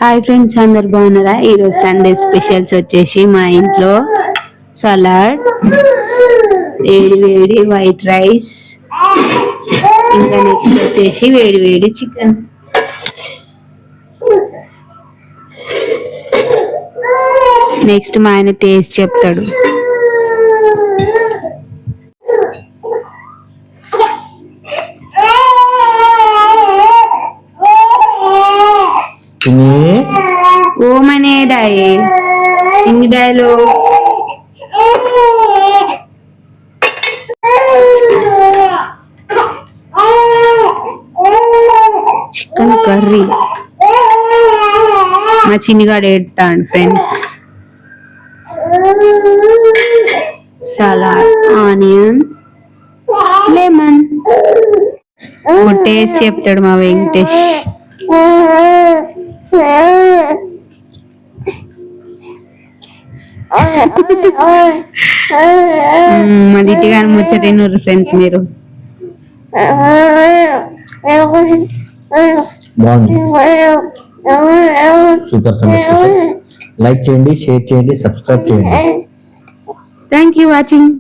Hi friends, అందరు బాగున్నారా? ఈరోజు సండే స్పెషల్స్ వచ్చేసి మా ఇంట్లో సలాడ్, వేడి వేడి వైట్ రైస్, ఇంకా నెక్స్ట్ వచ్చేసి వేడి వేడి చికెన్. నెక్స్ట్ మా ఆయన టేస్ట్ చెప్తాడు. ఓమనే డాయ్ చిన్ని డాయలో చికెన్ కర్రీ. మా చిన్నిగాడు ఏడుతాడు friends. Salad, onion, lemon. Taste చెప్తాడు మా వెంకటేష్. మళ్ళీ ఇటుగా ముచ్చటైనరు ఫ్రెండ్స్ మీరు. సూపర్. లైక్ చేయండి, షేర్ చేయండి, సబ్స్క్రైబ్ చేయండి. Thank you watching.